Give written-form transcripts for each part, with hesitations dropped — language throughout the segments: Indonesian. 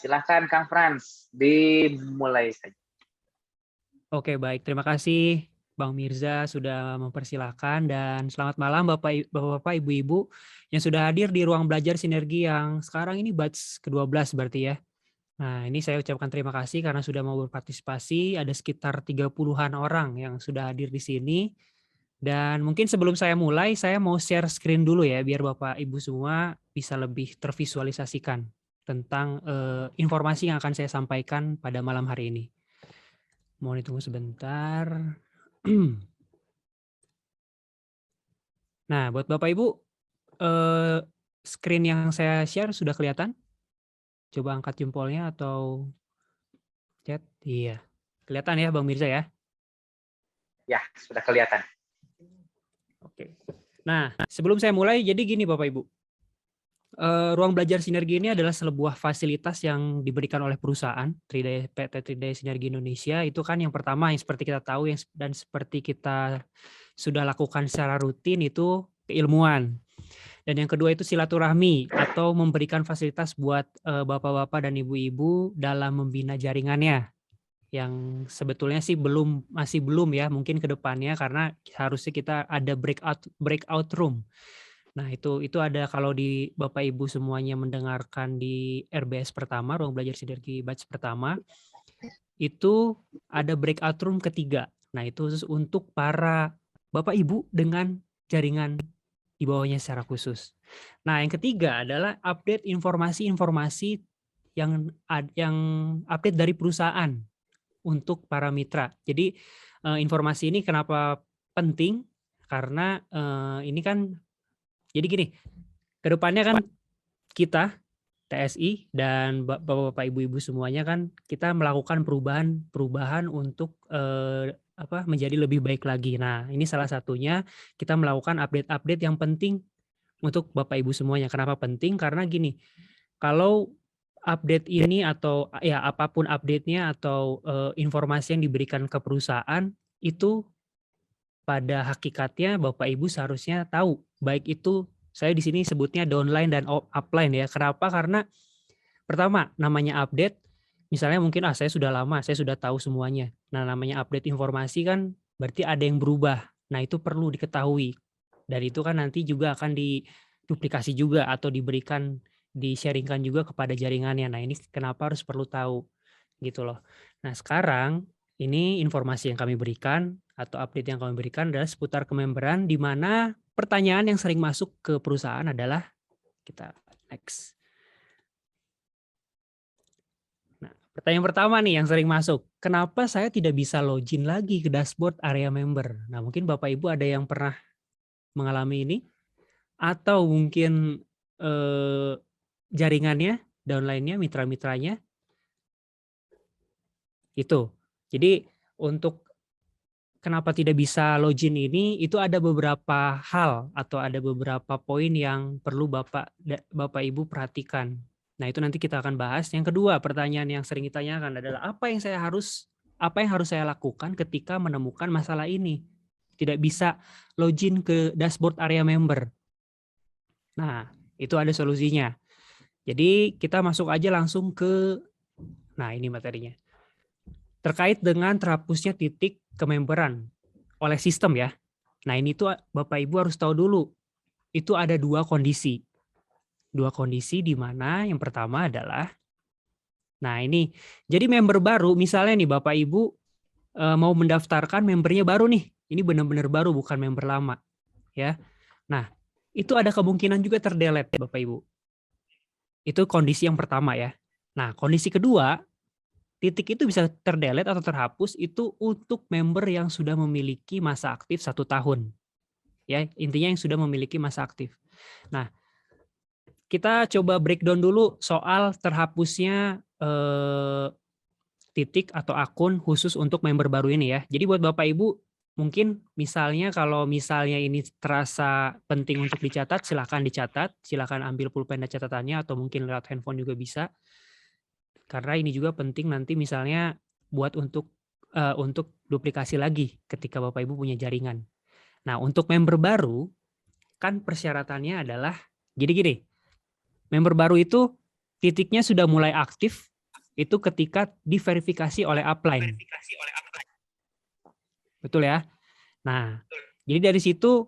Silahkan Kang Frans, dimulai saja. Oke, baik. Terima kasih Bang Mirza sudah mempersilahkan, dan selamat malam Bapak-Bapak, Ibu-Ibu yang sudah hadir di ruang belajar sinergi yang sekarang ini batch ke-12 berarti ya. Nah, ini saya ucapkan terima kasih karena sudah mau berpartisipasi. Ada sekitar 30-an orang yang sudah hadir di sini. Dan mungkin sebelum saya mulai, saya mau share screen dulu ya, biar Bapak Ibu semua bisa lebih tervisualisasikan tentang informasi yang akan saya sampaikan pada malam hari ini. Mohon ditunggu sebentar. Nah, buat Bapak Ibu, screen yang saya share sudah kelihatan? Coba angkat jempolnya atau chat. Iya, kelihatan ya Bang Mirza ya? Ya, sudah kelihatan. Oke. Nah, sebelum saya mulai, jadi gini Bapak Ibu. Ruang belajar sinergi ini adalah sebuah fasilitas yang diberikan oleh perusahaan PT Tridaya Sinergi Indonesia. Itu kan yang pertama yang seperti kita tahu dan seperti kita sudah lakukan secara rutin itu keilmuan. Dan yang kedua itu silaturahmi atau memberikan fasilitas buat bapak-bapak dan ibu-ibu dalam membina jaringannya. Yang sebetulnya sih masih belum ya, mungkin ke depannya karena harusnya kita ada breakout room. Nah, itu ada kalau di Bapak Ibu semuanya mendengarkan di RBS pertama, ruang belajar sinergi batch pertama, itu ada breakout room ketiga. Nah, itu khusus untuk para Bapak Ibu dengan jaringan di bawahnya secara khusus. Nah, yang ketiga adalah update informasi-informasi yang update dari perusahaan untuk para mitra. Jadi informasi ini kenapa penting? Karena ini kan jadi gini, kedepannya kan kita TSI dan bapak-bapak ibu-ibu semuanya kan kita melakukan perubahan untuk menjadi lebih baik lagi. Nah, ini salah satunya kita melakukan update-update yang penting untuk bapak ibu semuanya. Kenapa penting? Karena gini, kalau update ini atau ya apapun update-nya atau informasi yang diberikan ke perusahaan itu pada hakikatnya Bapak Ibu seharusnya tahu, baik itu saya di sini sebutnya downline dan upline ya. Kenapa? Karena pertama namanya update, misalnya mungkin saya sudah lama, saya sudah tahu semuanya. Nah, namanya update informasi kan berarti ada yang berubah. Nah, itu perlu diketahui. Dan itu kan nanti juga akan diduplikasi juga atau di-sharingkan juga kepada jaringannya. Nah, ini kenapa harus perlu tahu gitu loh. Nah, sekarang ini informasi yang kami berikan atau update yang kami berikan adalah seputar kememberan, di mana pertanyaan yang sering masuk ke perusahaan adalah kita next. Nah, pertanyaan pertama nih yang sering masuk, kenapa saya tidak bisa login lagi ke dashboard area member? Nah, mungkin Bapak Ibu ada yang pernah mengalami ini atau mungkin jaringannya, downline-nya, mitra-mitranya itu. Jadi untuk kenapa tidak bisa login ini, itu ada beberapa hal atau ada beberapa poin yang perlu Bapak Ibu perhatikan. Nah, itu nanti kita akan bahas. Yang kedua, pertanyaan yang sering ditanyakan adalah apa yang harus saya lakukan ketika menemukan masalah ini? Tidak bisa login ke dashboard area member. Nah, itu ada solusinya. Jadi kita masuk aja langsung ke, nah ini materinya. Terkait dengan terhapusnya titik kememberan oleh sistem ya. Nah, ini tuh Bapak Ibu harus tahu dulu. Itu ada dua kondisi. Dua kondisi di mana yang pertama adalah, nah ini, jadi member baru, misalnya nih Bapak Ibu mau mendaftarkan membernya baru nih. Ini benar-benar baru, bukan member lama. Ya. Nah, itu ada kemungkinan juga terdelete Bapak Ibu. Itu kondisi yang pertama ya. Nah, kondisi kedua, titik itu bisa terdelete atau terhapus itu untuk member yang sudah memiliki masa aktif 1 tahun. Ya, intinya yang sudah memiliki masa aktif. Nah, kita coba breakdown dulu soal terhapusnya titik atau akun khusus untuk member baru ini ya. Jadi buat Bapak Ibu, mungkin misalnya kalau misalnya ini terasa penting untuk dicatat, silakan dicatat, silakan ambil pulpen dan catatannya atau mungkin lewat handphone juga bisa. Karena ini juga penting nanti misalnya buat untuk duplikasi lagi ketika Bapak Ibu punya jaringan. Nah, untuk member baru kan persyaratannya adalah jadi gini. Member baru itu titiknya sudah mulai aktif itu ketika diverifikasi oleh upline. Betul ya? Nah, jadi dari situ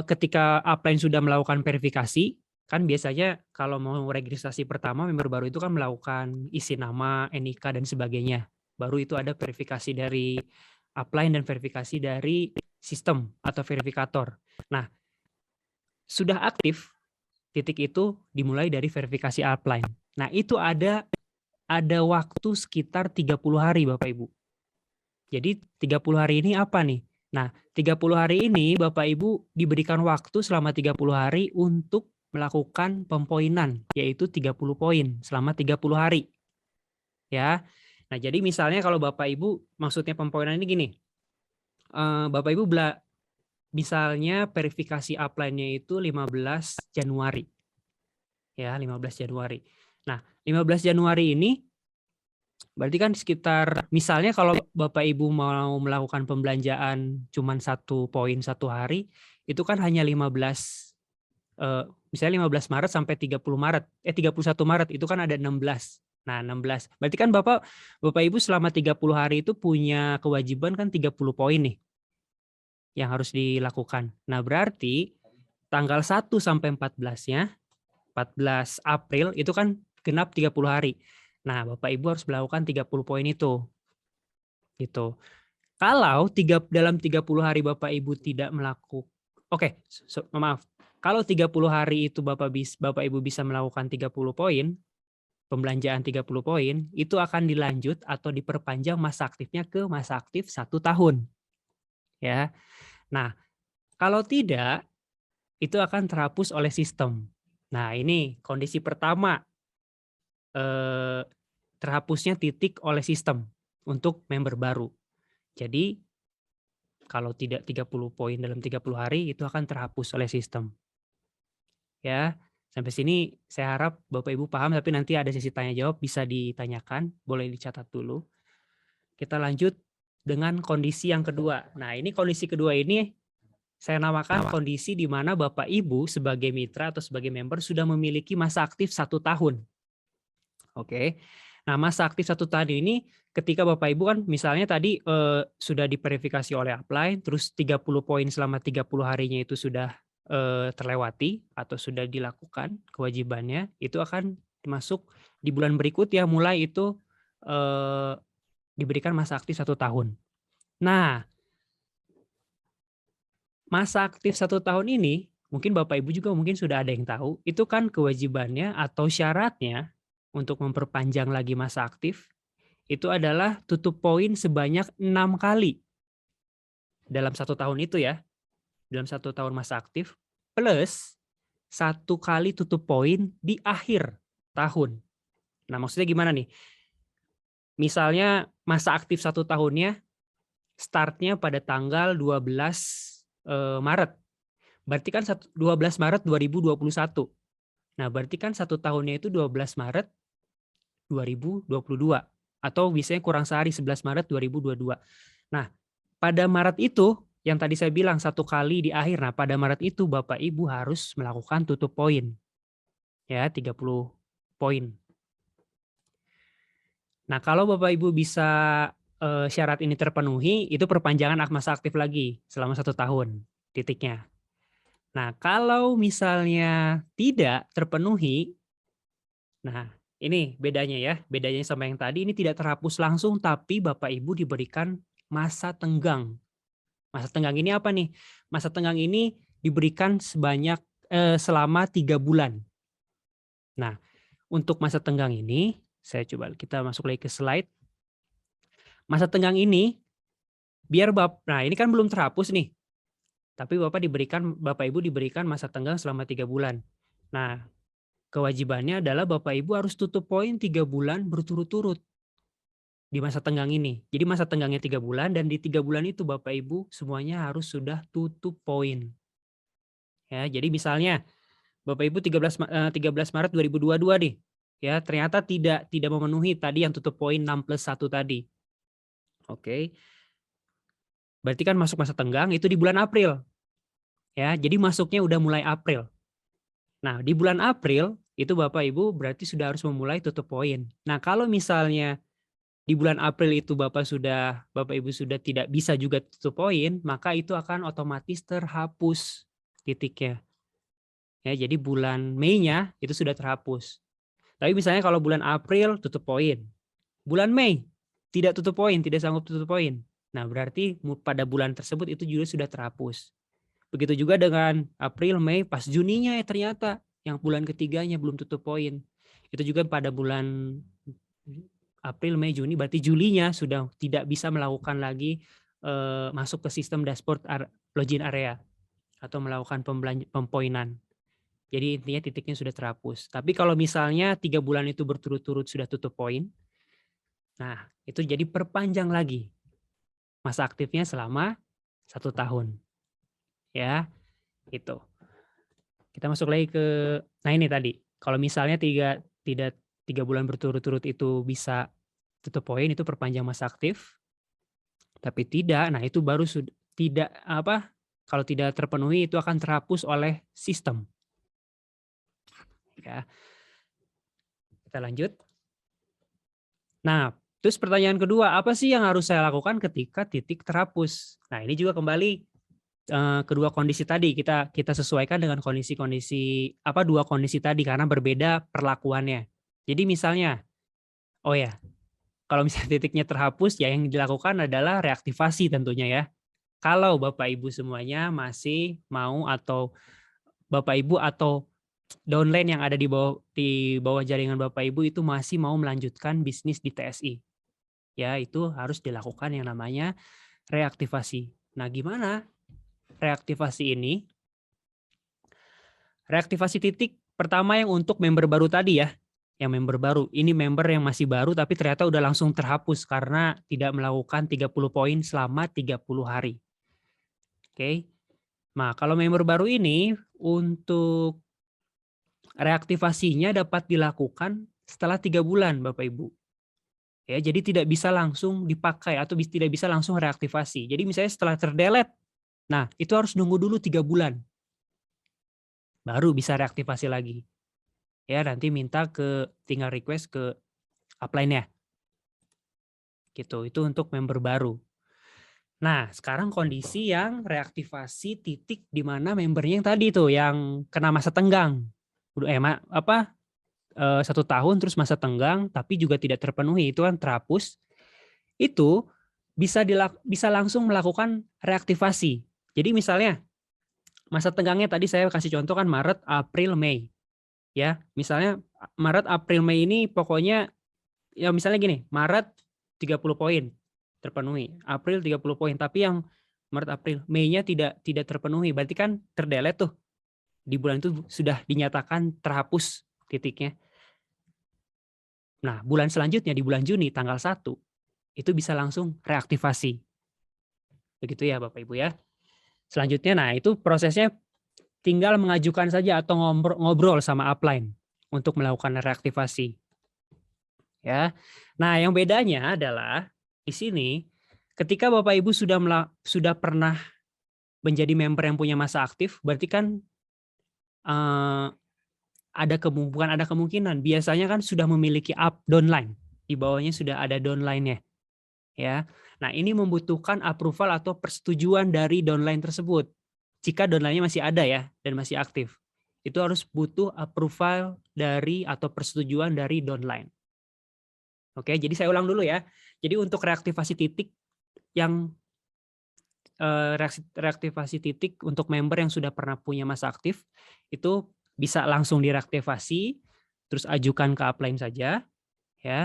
ketika upline sudah melakukan verifikasi, kan biasanya kalau mau registrasi pertama member baru itu kan melakukan isi nama, NIK dan sebagainya. Baru itu ada verifikasi dari upline dan verifikasi dari sistem atau verifikator. Nah, sudah aktif titik itu dimulai dari verifikasi upline. Nah, itu ada waktu sekitar 30 hari Bapak Ibu. Jadi 30 hari ini apa nih? Nah, 30 hari ini Bapak Ibu diberikan waktu selama 30 hari untuk melakukan pempoinan, yaitu 30 poin selama 30 hari. Ya. Nah, jadi misalnya kalau Bapak Ibu maksudnya pempoinan ini gini. Bapak Ibu misalnya verifikasi upline-nya itu 15 Januari. Ya, 15 Januari. Nah, 15 Januari ini berarti kan sekitar, misalnya kalau Bapak Ibu mau melakukan pembelanjaan cuma 1 poin 1 hari, itu kan hanya 15, misalnya 15 Maret sampai 31 Maret, itu kan ada 16. Nah, 16. Berarti kan Bapak Ibu selama 30 hari itu punya kewajiban kan 30 poin nih yang harus dilakukan. Nah, berarti tanggal 1 sampai 14-nya, 14 April itu kan genap 30 hari. Nah, Bapak Ibu harus melakukan 30 poin itu. Gitu. Kalau dalam 30 hari Bapak Ibu tidak melakukan, maaf. Kalau 30 hari itu Bapak Ibu bisa melakukan 30 poin, pembelanjaan 30 poin, itu akan dilanjut atau diperpanjang masa aktifnya ke masa aktif 1 tahun. Ya. Nah, kalau tidak, itu akan terhapus oleh sistem. Nah, ini kondisi pertama terhapusnya titik oleh sistem untuk member baru. Jadi kalau tidak 30 poin dalam 30 hari itu akan terhapus oleh sistem. Ya, sampai sini saya harap Bapak Ibu paham, tapi nanti ada sesi tanya jawab bisa ditanyakan, boleh dicatat dulu. Kita lanjut dengan kondisi yang kedua. Nah, ini kondisi kedua ini saya namakan kondisi di mana Bapak Ibu sebagai mitra atau sebagai member sudah memiliki masa aktif 1 tahun. Oke. Nah, masa aktif 1 tahun ini ketika Bapak Ibu kan misalnya tadi sudah diverifikasi oleh upline, terus 30 poin selama 30 harinya itu sudah terlewati atau sudah dilakukan kewajibannya, itu akan masuk di bulan berikut ya, mulai itu diberikan masa aktif 1 tahun. Nah, masa aktif 1 tahun ini mungkin Bapak Ibu juga mungkin sudah ada yang tahu, itu kan kewajibannya atau syaratnya untuk memperpanjang lagi masa aktif, itu adalah tutup poin sebanyak 6 kali. Dalam 1 tahun itu ya, dalam 1 tahun masa aktif, plus 1 kali tutup poin di akhir tahun. Nah, maksudnya gimana nih? Misalnya masa aktif 1 tahunnya, startnya pada tanggal 12 Maret. Berarti kan 12 Maret 2021. Nah, berarti kan 1 tahunnya itu 12 Maret 2022 atau biasanya kurang sehari 11 Maret 2022. Nah, pada Maret itu yang tadi saya bilang 1 kali di akhir. Nah, pada Maret itu Bapak Ibu harus melakukan tutup poin. Ya, 30 poin. Nah, kalau Bapak Ibu bisa syarat ini terpenuhi, itu perpanjangan masa aktif lagi selama 1 tahun titiknya. Nah, kalau misalnya tidak terpenuhi, nah ini bedanya ya, bedanya sama yang tadi, ini tidak terhapus langsung, tapi Bapak Ibu diberikan masa tenggang. Masa tenggang ini apa nih? Masa tenggang ini diberikan selama 3 bulan. Nah, untuk masa tenggang ini, kita masuk lagi ke slide. Masa tenggang ini, nah ini kan belum terhapus nih, tapi Bapak Ibu diberikan masa tenggang selama 3 bulan. Nah, kewajibannya adalah Bapak Ibu harus tutup poin 3 bulan berturut-turut di masa tenggang ini. Jadi masa tenggangnya 3 bulan dan di 3 bulan itu Bapak Ibu semuanya harus sudah tutup poin. Ya, jadi misalnya Bapak Ibu 13 Maret 2022 nih. Ya, ternyata tidak memenuhi tadi yang tutup poin 6+1 tadi. Oke. Berarti kan masuk masa tenggang itu di bulan April. Ya, jadi masuknya udah mulai April. Nah, di bulan April itu Bapak Ibu berarti sudah harus memulai tutup poin. Nah, kalau misalnya di bulan April itu Bapak Ibu sudah tidak bisa juga tutup poin, maka itu akan otomatis terhapus titiknya. Ya, jadi bulan Mei-nya itu sudah terhapus. Tapi misalnya kalau bulan April tutup poin, bulan Mei tidak tutup poin, tidak sanggup tutup poin. Nah, berarti pada bulan tersebut itu juga sudah terhapus. Begitu juga dengan April, Mei, pas Juninya ternyata yang bulan ketiganya belum tutup poin. Itu juga pada bulan April, Mei, Juni, berarti Julinya sudah tidak bisa melakukan lagi masuk ke sistem dashboard login area atau melakukan pempoinan. Jadi intinya titiknya sudah terhapus. Tapi kalau misalnya 3 bulan itu berturut-turut sudah tutup poin, nah itu jadi perpanjang lagi masa aktifnya selama 1 tahun. Ya, itu. Kita masuk lagi ke, nah ini tadi, kalau misalnya 3 bulan berturut-turut itu bisa tutup poin, itu perpanjang masa aktif. Tapi tidak, nah itu baru tidak kalau tidak terpenuhi itu akan terhapus oleh sistem. Ya. Kita lanjut. Nah, terus pertanyaan kedua, apa sih yang harus saya lakukan ketika titik terhapus? Nah, ini juga kembali kedua kondisi tadi kita sesuaikan dengan dua kondisi tadi karena berbeda perlakuannya. Jadi misalnya, kalau misalnya titiknya terhapus, ya yang dilakukan adalah reaktivasi tentunya ya. Kalau Bapak Ibu semuanya masih mau atau Bapak Ibu atau downline yang ada di bawah jaringan Bapak Ibu itu masih mau melanjutkan bisnis di TSI. Ya, itu harus dilakukan yang namanya reaktivasi. Nah, gimana reaktivasi ini? Reaktivasi titik pertama yang untuk member baru tadi ya. Yang member baru. Ini member yang masih baru tapi ternyata udah langsung terhapus karena tidak melakukan 30 poin selama 30 hari. Oke. Nah, kalau member baru ini untuk reaktivasinya dapat dilakukan setelah 3 bulan Bapak Ibu. Ya, jadi tidak bisa langsung dipakai atau tidak bisa langsung reaktivasi. Jadi misalnya setelah terdelete, nah itu harus nunggu dulu 3 bulan. Baru bisa reaktivasi lagi. Ya, nanti tinggal request ke upline-nya. Gitu, itu untuk member baru. Nah, sekarang kondisi yang reaktivasi titik di mana membernya yang tadi tuh, yang kena masa tenggang. 1 tahun terus masa tenggang tapi juga tidak terpenuhi, itu kan terhapus, itu bisa langsung melakukan reaktivasi. Jadi misalnya masa tenggangnya tadi saya kasih contoh kan Maret, April, Mei. Ya, misalnya Maret, April, Mei ini pokoknya ya misalnya gini, Maret 30 poin terpenuhi, April 30 poin, tapi yang Maret, April, Mei-nya tidak terpenuhi, berarti kan terdelete tuh. Di bulan itu sudah dinyatakan terhapus titiknya. Nah, bulan selanjutnya di bulan Juni tanggal 1 itu bisa langsung reaktivasi. Begitu ya Bapak Ibu ya. Selanjutnya, nah itu prosesnya tinggal mengajukan saja atau ngobrol sama upline untuk melakukan reaktivasi. Ya. Nah, yang bedanya adalah di sini ketika Bapak Ibu sudah pernah menjadi member yang punya masa aktif, berarti kan ada kemungkinan biasanya kan sudah memiliki downline, di bawahnya sudah ada downline-nya. Ya. Nah, ini membutuhkan approval atau persetujuan dari downline tersebut. Jika downline-nya masih ada ya dan masih aktif. Itu harus butuh approval dari atau persetujuan dari downline. Oke, jadi saya ulang dulu ya. Jadi untuk reaktivasi titik reaktivasi titik untuk member yang sudah pernah punya masa aktif itu bisa langsung direaktivasi, terus ajukan ke upline saja, ya,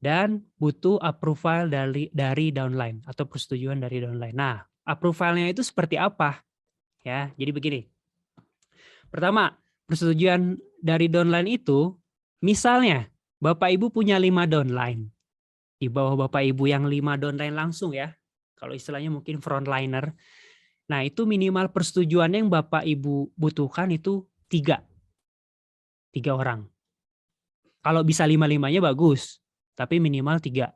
dan butuh approval dari downline atau persetujuan dari downline. Nah, approvalnya itu seperti apa? Ya, jadi begini. Pertama, persetujuan dari downline itu, misalnya Bapak Ibu punya 5 downline, di bawah Bapak Ibu yang 5 downline langsung ya, kalau istilahnya mungkin frontliner. Nah, itu minimal persetujuan yang Bapak Ibu butuhkan itu 3 orang. Kalau bisa 5-5-nya bagus, tapi minimal 3.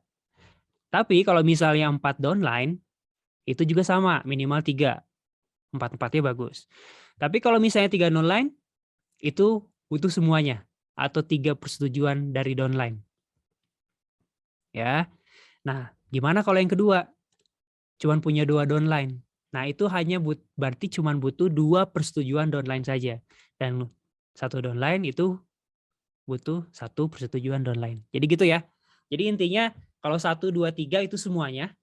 Tapi kalau misalnya 4 downline, itu juga sama, minimal 3. 4-4-nya bagus. Tapi kalau misalnya 3 downline, itu butuh semuanya. atau 3 persetujuan dari downline. Ya. Nah, gimana kalau yang kedua? Cuman punya 2 downline. Nah, itu hanya berarti cuman butuh 2 persetujuan downline saja. Dan 1 downline itu butuh 1 persetujuan downline. Jadi gitu ya. Jadi intinya kalau 1, 2, 3 itu semuanya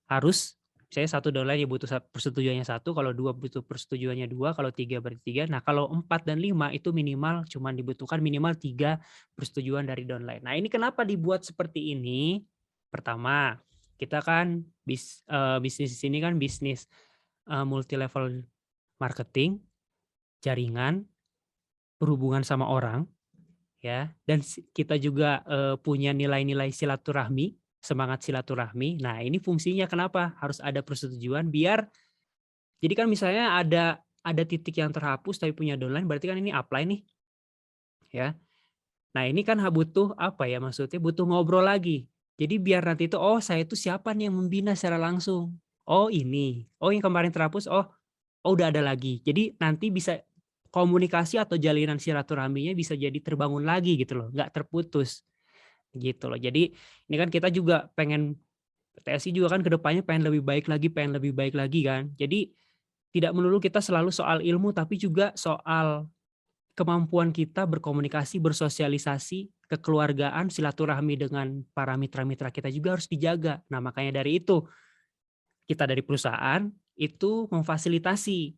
harus, saya 1 downline ya butuh persetujuannya 1, kalau 2 butuh persetujuannya 2, kalau 3 berarti 3. Nah, kalau 4 dan 5 itu minimal cuman dibutuhkan minimal 3 persetujuan dari downline. Nah, ini kenapa dibuat seperti ini? Pertama, kita kan bisnis di sini kan bisnis multi level marketing, jaringan, berhubungan sama orang, ya, dan kita juga punya nilai-nilai silaturahmi, semangat silaturahmi. Nah, ini fungsinya kenapa harus ada persetujuan biar, jadi kan misalnya ada titik yang terhapus tapi punya downline, berarti kan ini upline nih, ya. Nah, ini kan butuh apa ya, maksudnya butuh ngobrol lagi. Jadi biar nanti itu, oh saya itu siapa nih yang membina secara langsung. Oh ini, oh yang kemarin terhapus, oh udah ada lagi. Jadi nanti bisa komunikasi atau jalinan silaturahminya bisa jadi terbangun lagi gitu loh, nggak terputus gitu loh. Jadi ini kan kita juga pengen, TSI juga kan kedepannya pengen lebih baik lagi kan. Jadi tidak melulu kita selalu soal ilmu, tapi juga soal kemampuan kita berkomunikasi, bersosialisasi, kekeluargaan, silaturahmi dengan para mitra-mitra kita juga harus dijaga. Nah, makanya dari itu kita dari perusahaan itu memfasilitasi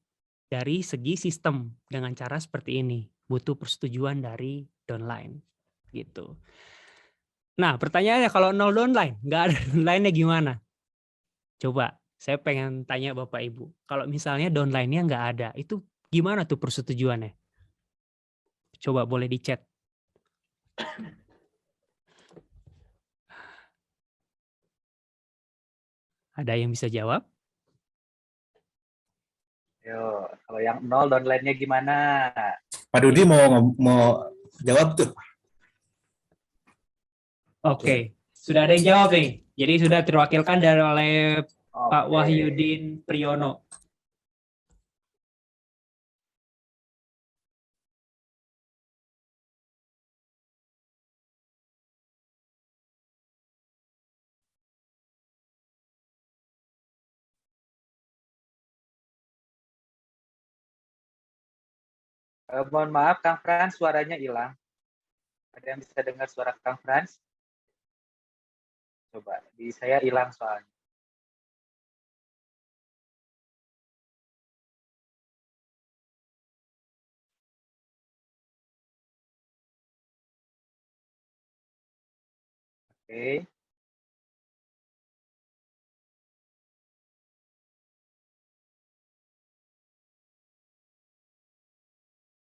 dari segi sistem dengan cara seperti ini. Butuh persetujuan dari downline gitu. Nah, pertanyaannya kalau 0 downline, nggak ada downline-nya gimana? Coba, saya pengen tanya Bapak Ibu. Kalau misalnya downline-nya nggak ada, itu gimana tuh persetujuannya? Coba boleh di chat. Ada yang bisa jawab? Yo, kalau yang 0 downline-nya gimana? Pak Dudi mau jawab tuh. Oke, sudah ada yang jawab nih. Jadi sudah terwakilkan oleh Pak Oke. Wahyudin Priyono. Mohon maaf, Kang Frans, suaranya hilang. Ada yang bisa dengar suara Kang Frans? Coba, di saya hilang soalnya. Oke.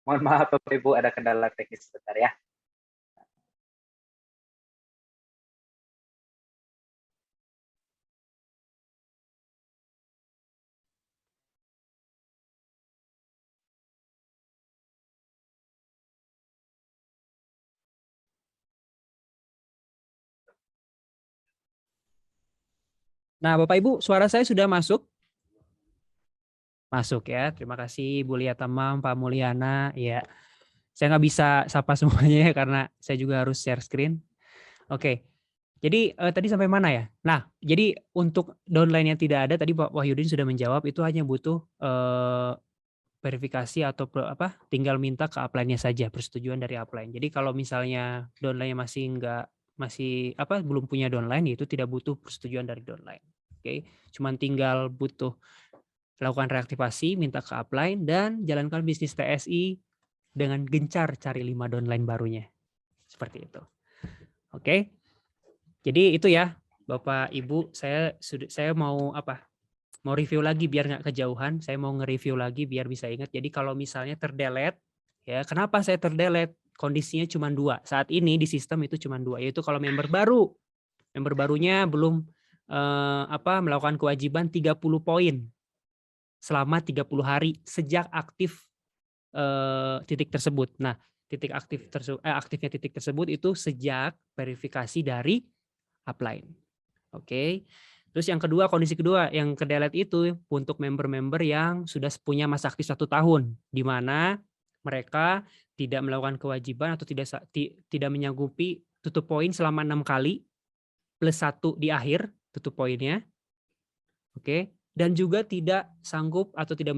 Mohon maaf, Bapak Ibu, ada kendala teknis sebentar ya. Nah, Bapak Ibu, suara saya sudah masuk? Masuk ya. Terima kasih Bu Lia Tamam, Pak Mulyana. Ya, saya nggak bisa sapa semuanya ya karena saya juga harus share screen. Oke. Jadi tadi sampai mana ya? Nah, jadi untuk downline yang tidak ada tadi Pak Wahyudin sudah menjawab, itu hanya butuh verifikasi atau tinggal minta ke upline-nya saja, persetujuan dari upline. Jadi kalau misalnya downline-nya belum punya downline, itu tidak butuh persetujuan dari downline. Oke, cuman tinggal butuh lakukan reaktivasi, minta ke upline, dan jalankan bisnis TSI dengan gencar cari 5 downline barunya. Seperti itu. Oke. Jadi itu ya, Bapak Ibu, saya mau mau review lagi biar nggak kejauhan. Saya mau nge-review lagi biar bisa ingat. Jadi kalau misalnya terdelete, ya kenapa saya terdelete? Kondisinya cuma 2. Saat ini di sistem itu cuma 2, yaitu kalau member baru. Member barunya belum melakukan kewajiban 30 poin selama 30 hari sejak aktif titik tersebut. Nah, aktifnya titik tersebut itu sejak verifikasi dari upline. Oke. Terus yang kedua, kondisi kedua yang ke-delete itu untuk member-member yang sudah punya masa aktif 1 tahun, di mana mereka tidak melakukan kewajiban atau tidak menyanggupi tutup poin selama 6 kali plus 1 di akhir tutup poinnya. Oke, dan juga tidak sanggup atau tidak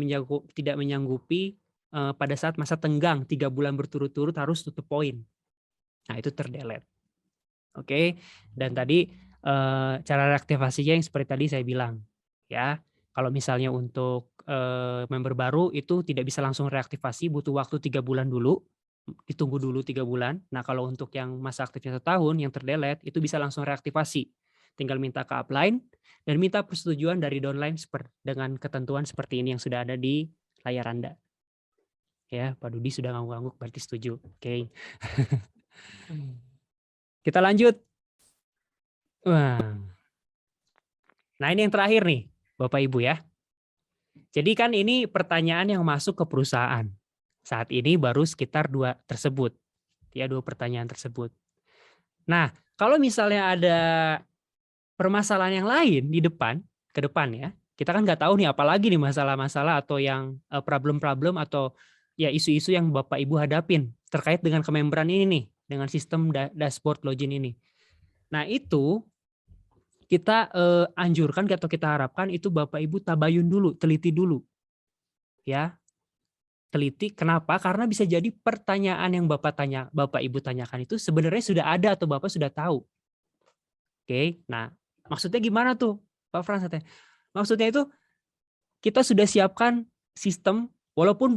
menyanggupi pada saat masa tenggang 3 bulan berturut-turut harus tutup poin. Nah, itu terdelete. Oke, dan tadi cara reaktivasinya yang seperti tadi saya bilang, ya. Kalau misalnya untuk member baru itu tidak bisa langsung reaktivasi, butuh waktu 3 bulan dulu, ditunggu dulu 3 bulan. Nah, kalau untuk yang masa aktifnya 1 tahun yang terdelete itu bisa langsung reaktivasi. Tinggal minta ke upline dan minta persetujuan dari downline dengan ketentuan seperti ini yang sudah ada di layar Anda. Ya, Pak Dudi sudah ngangguk-ngangguk berarti setuju. Oke. Kita lanjut. Wah. Nah, ini yang terakhir nih, Bapak Ibu ya. Jadi kan ini pertanyaan yang masuk ke perusahaan. Saat ini baru sekitar 2 tersebut. Ya, 2 pertanyaan tersebut. Nah, kalau misalnya ada permasalahan yang lain di ke depan ya, kita kan nggak tahu nih apalagi nih masalah-masalah atau yang problem-problem atau ya isu-isu yang Bapak Ibu hadapin terkait dengan kememberan ini nih, dengan sistem dashboard login ini. Nah, itu kita anjurkan atau kita harapkan itu Bapak Ibu tabayun dulu, teliti dulu. Ya. Teliti kenapa? Karena bisa jadi pertanyaan yang Bapak Ibu tanyakan itu sebenarnya sudah ada atau Bapak sudah tahu. Oke. Nah, maksudnya gimana tuh, Pak Frans? Maksudnya itu kita sudah siapkan sistem walaupun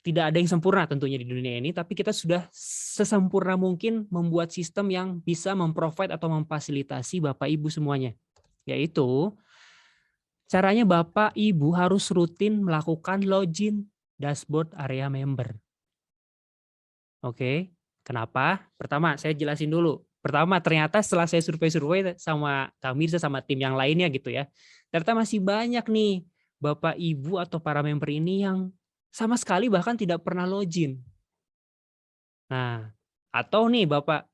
tidak ada yang sempurna tentunya di dunia ini, tapi kita sudah sesempurna mungkin membuat sistem yang bisa memprovide atau memfasilitasi Bapak Ibu semuanya. Yaitu caranya Bapak Ibu harus rutin melakukan login dashboard area member. Oke, kenapa? Pertama, saya jelasin dulu. Pertama, ternyata setelah saya survei-survei sama Kang Mirza sama tim yang lainnya gitu ya, ternyata masih banyak nih Bapak Ibu atau para member ini yang sama sekali bahkan tidak pernah login. Nah, atau nih Bapak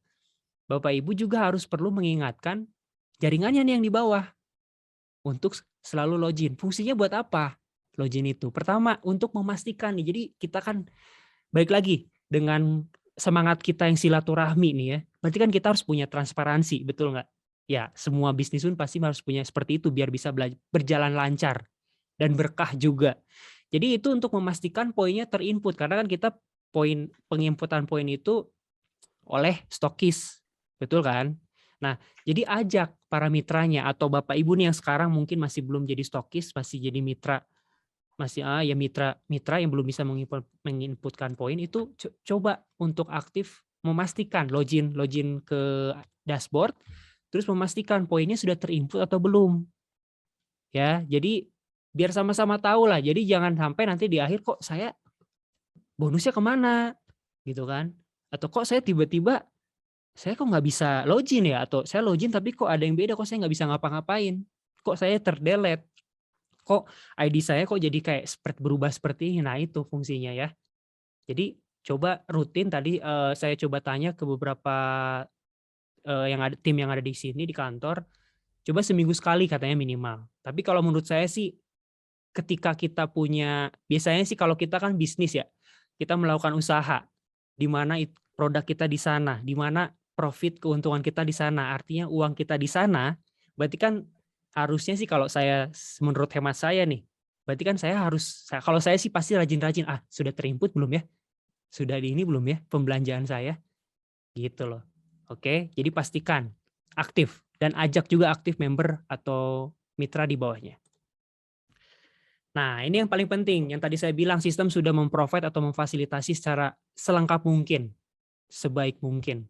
Ibu juga harus perlu mengingatkan jaringannya nih yang di bawah untuk selalu login. Fungsinya buat apa login itu? Pertama, untuk memastikan nih. Jadi kita kan balik lagi dengan semangat kita yang silaturahmi nih ya. Berarti kan kita harus punya transparansi, betul nggak? Ya, semua bisnis pun pasti harus punya seperti itu biar bisa berjalan lancar dan berkah juga. Jadi itu untuk memastikan poinnya terinput karena kan kita penginputan poin itu oleh stokis, betul kan? Nah, jadi ajak para mitranya atau Bapak Ibu nih yang sekarang mungkin masih belum jadi stokis, masih jadi mitra, masih mitra yang belum bisa menginputkan poin itu coba untuk aktif memastikan login ke dashboard, terus memastikan poinnya sudah terinput atau belum. Ya, jadi biar sama-sama tahu lah. Jadi jangan sampai nanti di akhir kok saya bonusnya kemana gitu kan? Atau kok saya tiba-tiba saya kok nggak bisa login ya? Atau saya login tapi kok ada yang beda, kok saya nggak bisa ngapa-ngapain? Kok saya terdelete? Kok ID saya kok jadi kayak berubah seperti ini? Nah itu fungsinya ya. Jadi coba rutin tadi saya coba tanya ke beberapa tim yang ada di sini di kantor, coba seminggu sekali katanya minimal. Tapi kalau menurut saya sih ketika kita punya, biasanya sih kalau kita kan bisnis ya, kita melakukan usaha, di mana produk kita di sana, di mana profit keuntungan kita di sana, artinya uang kita di sana, berarti kan harusnya sih kalau saya, menurut hemat saya nih, berarti kan kalau saya sih pasti rajin-rajin, sudah terinput belum ya? Sudah di ini belum ya pembelanjaan saya? Gitu loh. Oke, jadi pastikan aktif dan ajak juga aktif member atau mitra di bawahnya. Nah, ini yang paling penting. Yang tadi saya bilang sistem sudah memprovide atau memfasilitasi secara selengkap mungkin, sebaik mungkin.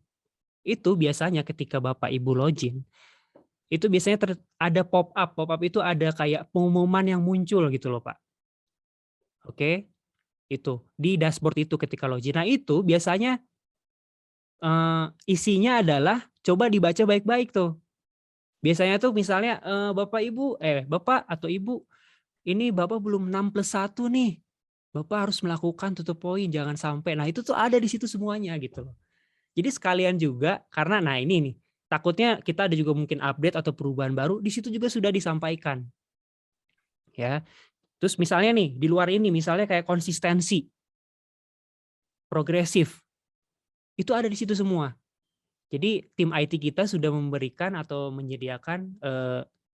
Itu biasanya ketika Bapak Ibu login, itu biasanya ada pop-up. Pop-up itu ada kayak pengumuman yang muncul gitu loh, Pak. Oke, itu. Di dashboard itu ketika login. Nah, itu biasanya isinya adalah coba dibaca baik-baik tuh. Biasanya tuh misalnya Bapak atau Ibu, ini Bapak belum 6+1 nih. Bapak harus melakukan tutup poin, jangan sampai. Nah, itu tuh ada di situ semuanya gitu loh. Jadi sekalian juga karena ini nih, takutnya kita ada juga mungkin update atau perubahan baru, di situ juga sudah disampaikan. Ya. Terus misalnya nih, di luar ini misalnya kayak konsistensi progresif. Itu ada di situ semua. Jadi tim IT kita sudah memberikan atau menyediakan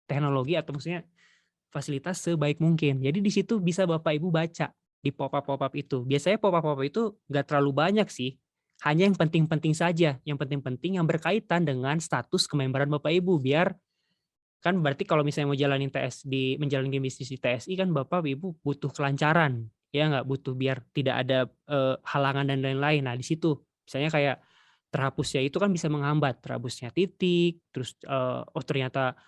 teknologi atau maksudnya fasilitas sebaik mungkin. Jadi di situ bisa Bapak Ibu baca di pop-up itu. Biasanya pop-up itu nggak terlalu banyak sih. Hanya yang penting-penting saja. Yang penting-penting yang berkaitan dengan status kememberan Bapak Ibu. Biar kan berarti kalau misalnya mau jalanin menjalani bisnis di TSI kan Bapak Ibu butuh kelancaran. Ya nggak, butuh biar tidak ada halangan dan lain-lain. Nah di situ misalnya kayak terhapusnya itu kan bisa menghambat terhapusnya titik, terus ternyata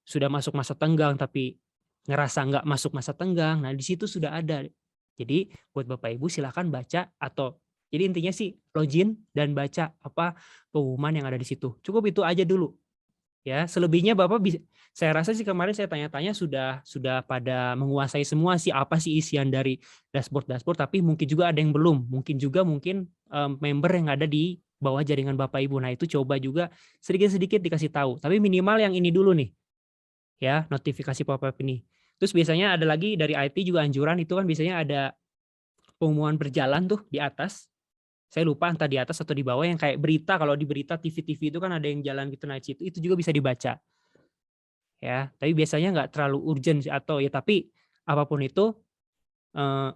sudah masuk masa tenggang tapi ngerasa nggak masuk masa tenggang. Nah di situ sudah ada. Jadi buat Bapak Ibu silakan baca atau jadi intinya sih login dan baca apa pengumuman yang ada di situ. Cukup itu aja dulu. Ya, selebihnya Bapak bisa, saya rasa sih kemarin saya tanya-tanya sudah pada menguasai semua sih apa sih isian dari dashboard, tapi mungkin juga ada yang belum. Mungkin member yang ada di bawah jaringan Bapak Ibu. Nah, itu coba juga sedikit-sedikit dikasih tahu. Tapi minimal yang ini dulu nih. Ya, notifikasi pop-up ini. Terus biasanya ada lagi dari IT juga anjuran itu kan biasanya ada pengumuman berjalan tuh di atas. Saya lupa entah di atas atau di bawah yang kayak berita, kalau di berita TV itu kan ada yang jalan gitu, nah itu juga bisa dibaca. Ya, tapi biasanya nggak terlalu urgent atau ya tapi apapun itu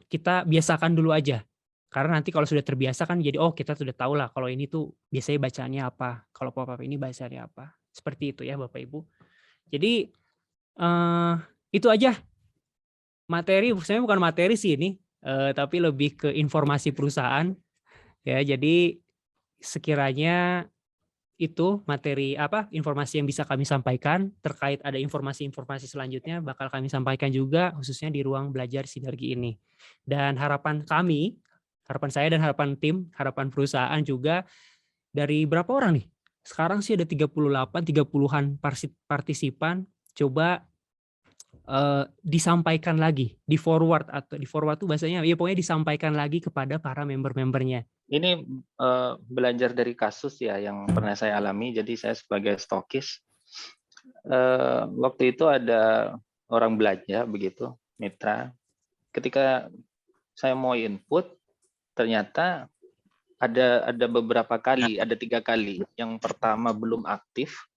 kita biasakan dulu aja. Karena nanti kalau sudah terbiasa kan jadi kita sudah tahu lah kalau ini tuh biasanya bacaannya apa, kalau pop-up ini bacaannya apa. Seperti itu ya Bapak Ibu. Jadi itu aja materi, sebenarnya bukan materi sih ini, tapi lebih ke informasi perusahaan. Ya, jadi sekiranya itu materi informasi yang bisa kami sampaikan terkait ada informasi-informasi selanjutnya bakal kami sampaikan juga khususnya di ruang belajar sinergi ini. Dan harapan saya dan harapan tim, harapan perusahaan juga dari berapa orang nih? Sekarang sih ada 30-an partisipan, coba disampaikan lagi, di forward tuh bahasanya ya pokoknya disampaikan lagi kepada para member-membernya. Ini belajar dari kasus ya yang pernah saya alami. Jadi saya sebagai stokis, waktu itu ada orang belanja begitu, mitra. Ketika saya mau input, ternyata ada beberapa kali, ada 3 kali. Yang pertama belum aktif,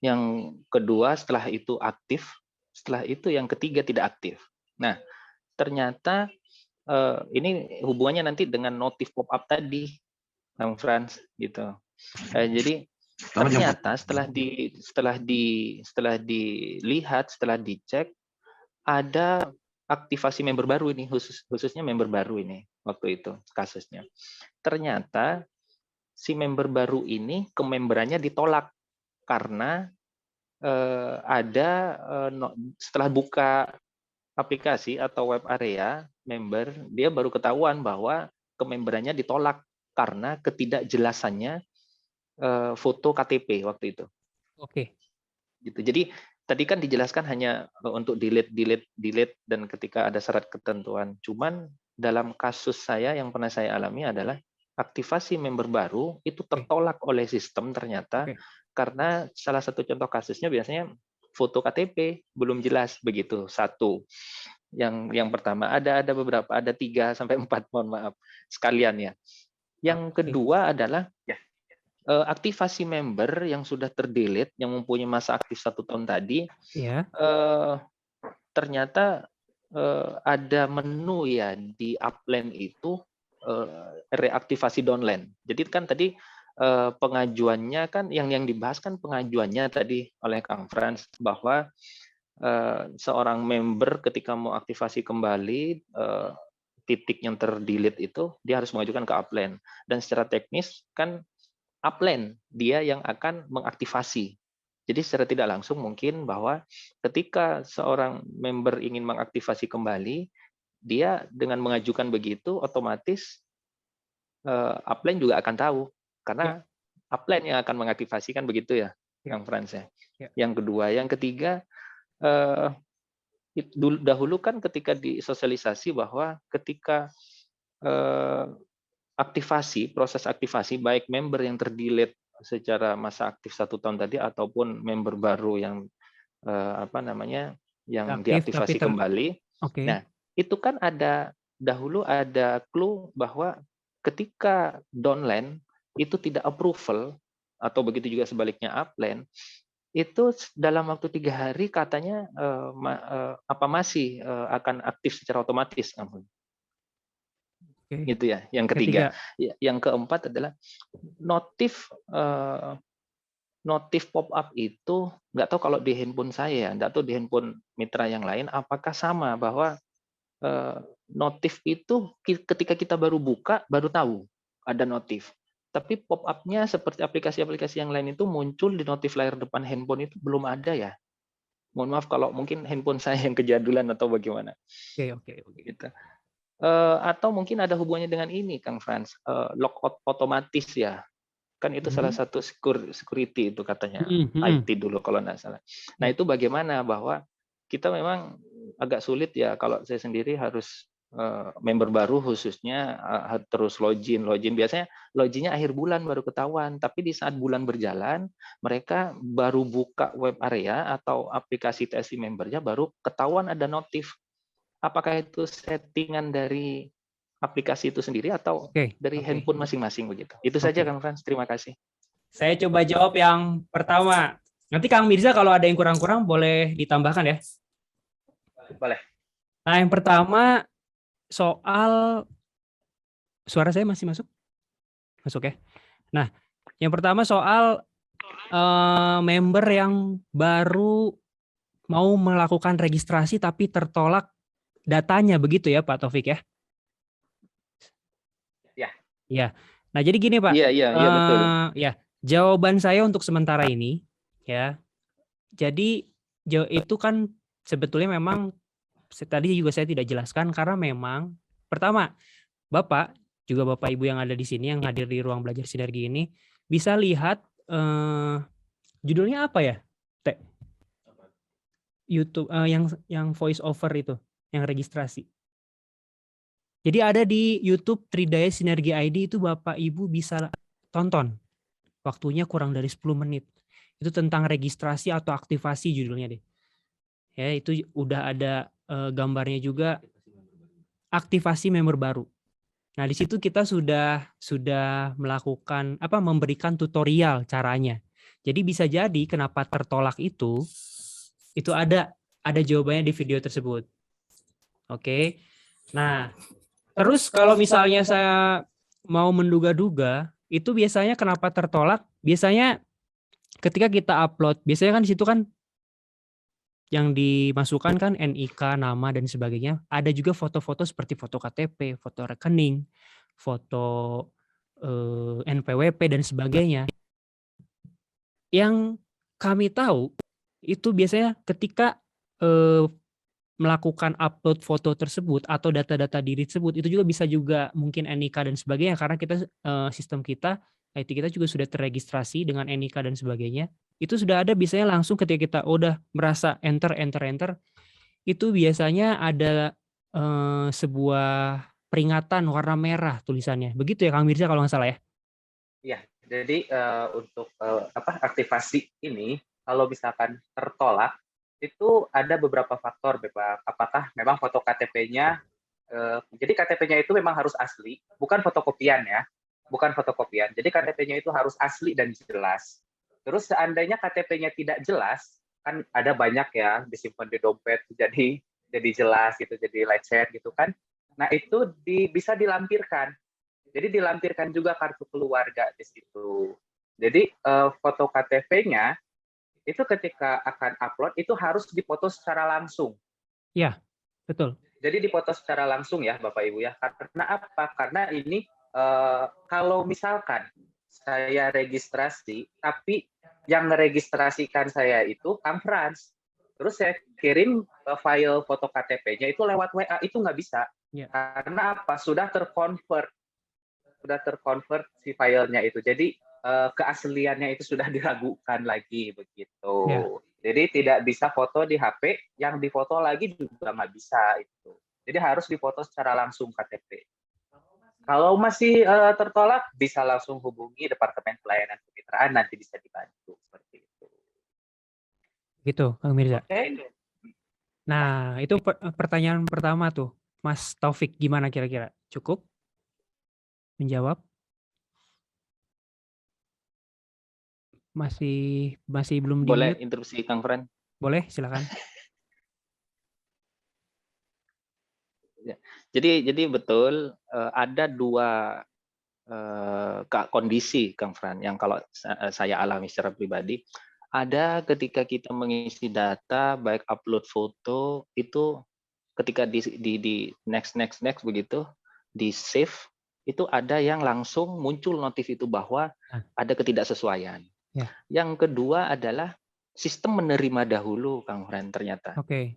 yang kedua setelah itu aktif, setelah itu yang ketiga tidak aktif. Nah, ternyata ini hubungannya nanti dengan notif pop-up tadi, Bang Frans, gitu. Jadi ternyata setelah dilihat, setelah dicek, ada aktivasi member baru ini, khususnya member baru ini waktu itu kasusnya. Ternyata si member baru ini kememberannya ditolak karena setelah buka aplikasi atau web area member, dia baru ketahuan bahwa kememberannya ditolak karena ketidakjelasannya foto KTP waktu itu. Oke. Gitu. Jadi tadi kan dijelaskan hanya untuk delete dan ketika ada syarat ketentuan. Cuman dalam kasus saya yang pernah saya alami adalah aktivasi member baru itu tertolak oleh sistem ternyata karena salah satu contoh kasusnya biasanya foto KTP belum jelas begitu. Satu. Yang pertama ada beberapa, ada 3 sampai 4, mohon maaf sekalian ya. Yang kedua adalah aktivasi member yang sudah terdelete yang mempunyai masa aktif 1 tahun tadi, ternyata ada menu ya di upline itu reaktivasi downline. Jadi kan tadi pengajuannya kan yang dibahas kan pengajuannya tadi oleh Kang Frans bahwa seorang member ketika mau aktivasi kembali titik yang terdelete itu dia harus mengajukan ke upline, dan secara teknis kan upline dia yang akan mengaktivasi. Jadi secara tidak langsung mungkin bahwa ketika seorang member ingin mengaktivasi kembali, dia dengan mengajukan begitu otomatis upline juga akan tahu karena upline yang akan mengaktifasikan begitu ya, Kang Frans ya. Yang kedua, yang ketiga, dahulu kan ketika disosialisasi bahwa ketika proses aktivasi baik member yang terdelete secara masa aktif 1 tahun tadi ataupun member baru yang yang diaktifasi kembali. Nah, itu kan dahulu ada clue bahwa ketika downline itu tidak approval, atau begitu juga sebaliknya upline, itu dalam waktu 3 hari katanya masih akan aktif secara otomatis. Oke. Gitu ya. Yang ketiga. Yang keempat adalah notif pop-up itu, nggak tahu kalau di handphone saya, nggak tahu di handphone mitra yang lain, apakah sama bahwa notif itu ketika kita baru buka, baru tahu ada notif. Tapi pop-up-nya seperti aplikasi-aplikasi yang lain itu muncul di notif layar depan handphone itu belum ada ya. Mohon maaf kalau mungkin handphone saya yang kejadulan atau bagaimana. Oke. Gitu. Atau mungkin ada hubungannya dengan ini, Kang Frans, logout otomatis ya. Kan itu salah satu security itu katanya, IT dulu kalau nggak salah. Nah itu bagaimana, bahwa kita memang agak sulit ya, kalau saya sendiri harus member baru khususnya terus login. Biasanya loginnya akhir bulan baru ketahuan, tapi di saat bulan berjalan mereka baru buka web area atau aplikasi TSI membernya baru ketahuan ada notif. Apakah itu settingan dari aplikasi itu sendiri atau dari handphone masing-masing begitu? Itu saja Kang Frans, terima kasih. Saya coba jawab yang pertama. Nanti Kang Mirza kalau ada yang kurang-kurang boleh ditambahkan ya. Boleh. Nah, yang pertama soal suara saya masih masuk? Masuk ya. Nah, yang pertama soal member yang baru mau melakukan registrasi tapi tertolak datanya, begitu ya Pak Taufik ya? Ya. Nah, jadi gini Pak. Iya betul. Ya, jawaban saya untuk sementara ini ya. Jadi itu kan sebetulnya memang tadi juga saya tidak jelaskan karena memang pertama Bapak juga Bapak Ibu yang ada di sini yang hadir di ruang belajar sinergi ini bisa lihat judulnya apa ya? YouTube yang voice over itu, yang registrasi. Jadi ada di YouTube Tridaya Sinergi ID, itu Bapak Ibu bisa tonton. Waktunya kurang dari 10 menit. Itu tentang registrasi atau aktivasi judulnya deh. Ya, itu udah ada gambarnya juga, aktivasi member baru. Nah, di situ kita sudah melakukan memberikan tutorial caranya. Jadi bisa jadi kenapa tertolak itu ada jawabannya di video tersebut. Oke. Nah, terus kalau misalnya saya mau menduga-duga, itu biasanya kenapa tertolak? Biasanya ketika kita upload, biasanya kan di situ kan yang dimasukkan kan NIK, nama dan sebagainya. Ada juga foto-foto seperti foto KTP, foto rekening, foto NPWP dan sebagainya. Yang kami tahu itu biasanya ketika melakukan upload foto tersebut atau data-data diri tersebut, itu juga bisa juga mungkin NIK dan sebagainya, karena kita sistem kita, IT kita juga sudah terregistrasi dengan NIK dan sebagainya. Itu sudah ada biasanya langsung ketika kita udah merasa enter, itu biasanya ada sebuah peringatan warna merah tulisannya. Begitu ya Kang Mirza kalau nggak salah ya? Iya, jadi untuk aktivasi ini, kalau misalkan tertolak, itu ada beberapa faktor, Bapak. Apakah memang foto KTP-nya, jadi KTP-nya itu memang harus asli, bukan fotokopian ya, bukan fotokopian. Jadi KTP-nya itu harus asli dan jelas. Terus seandainya KTP-nya tidak jelas, kan ada banyak ya disimpan di dompet, jadi jelas gitu, jadi lecet gitu kan. Nah itu bisa dilampirkan. Jadi dilampirkan juga kartu keluarga di situ. Jadi foto KTP-nya itu ketika akan upload itu harus dipoto secara langsung. Iya, betul. Jadi dipoto secara langsung ya Bapak Ibu ya. Karena apa? Karena ini kalau misalkan saya registrasi, tapi yang meregistrasikan saya itu Kang Frans, terus saya kirim file foto KTP-nya itu lewat WA, itu nggak bisa. Ya. Karena apa? Sudah terkonvert si filenya itu. Jadi keasliannya itu sudah diragukan lagi begitu. Ya. Jadi tidak bisa foto di HP, yang difoto lagi juga nggak bisa itu. Jadi harus difoto secara langsung KTP. Kalau masih tertolak, bisa langsung hubungi Departemen Pelayanan Kemitraan, nanti bisa dibantu seperti itu. Gitu, Kang Mirza. Okay. Nah, itu pertanyaan pertama tuh, Mas Taufik, gimana kira-kira? Cukup? menjawab? Masih belum Boleh di-mute? interupsi Kang Fran? Boleh, silakan. Jadi betul ada dua kondisi Kang Fran yang kalau saya alami secara pribadi. Ada ketika kita mengisi data baik upload foto itu ketika di next begitu di save itu ada yang langsung muncul notif itu bahwa ada ketidaksesuaian. Ya. Yang kedua adalah sistem menerima dahulu Kang Fran ternyata. Oke.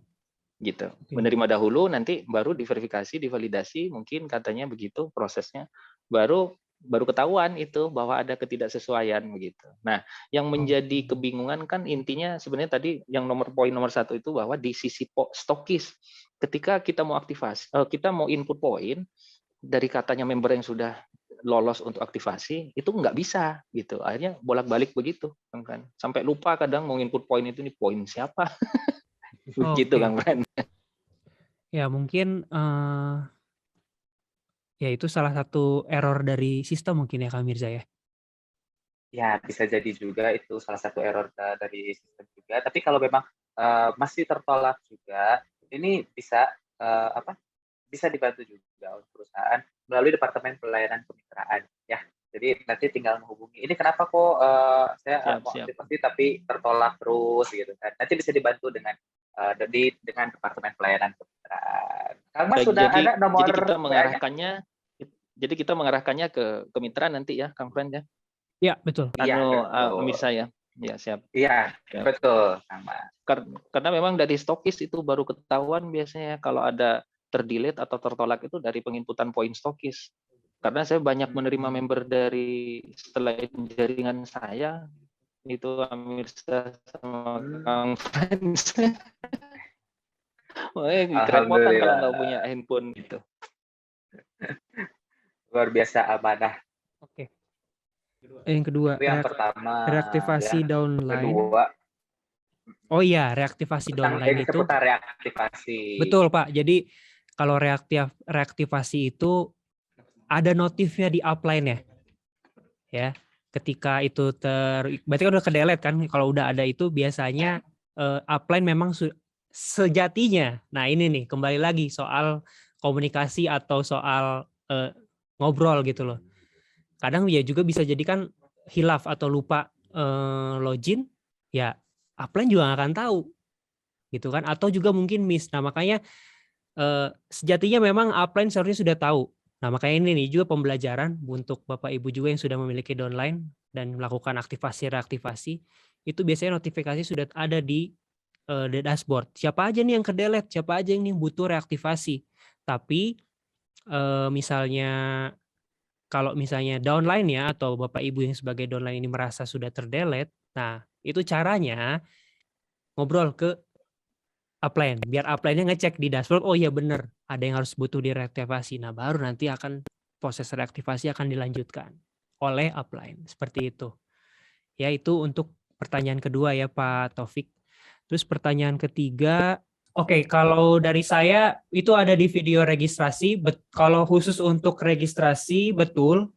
Gitu. Oke. Menerima dahulu nanti baru diverifikasi, divalidasi, mungkin katanya begitu prosesnya. Baru ketahuan itu bahwa ada ketidaksesuaian begitu. Nah, yang menjadi kebingungan kan intinya sebenarnya tadi yang poin nomor 1 itu bahwa di sisi stokis ketika kita mau aktivasi, kita mau input poin dari katanya member yang sudah lolos untuk aktivasi itu nggak bisa gitu. Akhirnya bolak-balik begitu kan. Sampai lupa kadang mau input poin itu nih poin siapa. Begitu Kang Fran. Ya mungkin ya itu salah satu error dari sistem mungkin ya Kang Mirza ya. Ya, bisa jadi juga itu salah satu error dari sistem juga. Tapi kalau memang masih tertolak juga, ini bisa bisa dibantu juga oleh perusahaan melalui Departemen Pelayanan Kemitraan. Ya, jadi nanti tinggal menghubungi. Ini kenapa kok saya mau aktivasi tapi tertolak terus gitu kan? Nanti bisa dibantu dengan Departemen Pelayanan Kemitraan. Kang Mas sudah ada nomor jadi kita mengarahkannya ke kemitraan nanti ya, Kang Fran ya. Iya, betul. Pemirsa ya. Ya, siap. Iya, betul, Kang Mas. Karena memang dari stokis itu baru ketahuan biasanya kalau ada terdelete atau tertolak itu dari penginputan poin stokis. Karena saya banyak menerima member dari setelah jaringan saya itu Amirsa sama Kang Fans. Kerepotan kalau nggak punya handphone gitu. Luar biasa amanah. Oke. Yang kedua, yang pertama reaktivasi downline. Kedua, oh iya, reaktivasi downline itu. Seputar reaktivasi. Betul Pak. Jadi kalau reaktivasi itu ada notifnya di upline ya. Ya. Ketika itu berarti kan udah ke-delete kan? Kalau udah ada itu biasanya upline memang sejatinya. Nah, ini nih kembali lagi soal komunikasi atau soal ngobrol gitu loh. Kadang ya juga bisa jadi kan hilaf atau lupa login, ya upline juga nggak akan tahu, gitu kan? Atau juga mungkin miss. Nah makanya sejatinya memang upline seharusnya sudah tahu. Nah makanya ini nih juga pembelajaran untuk Bapak Ibu juga yang sudah memiliki downline dan melakukan aktivasi reaktivasi, itu biasanya notifikasi sudah ada di dashboard. Siapa aja nih yang ke-delete, siapa aja yang nih butuh reaktivasi. Tapi misalnya kalau misalnya downline ya atau Bapak Ibu yang sebagai downline ini merasa sudah terdelete, nah itu caranya ngobrol ke upline, biar upline-nya ngecek di dashboard, oh iya benar, ada yang harus butuh direaktivasi. Nah baru nanti akan proses reaktivasi akan dilanjutkan oleh upline, seperti itu. Ya itu untuk pertanyaan kedua ya Pak Taufik. Terus pertanyaan ketiga, oke, kalau dari saya itu ada di video registrasi. Kalau khusus untuk registrasi betul,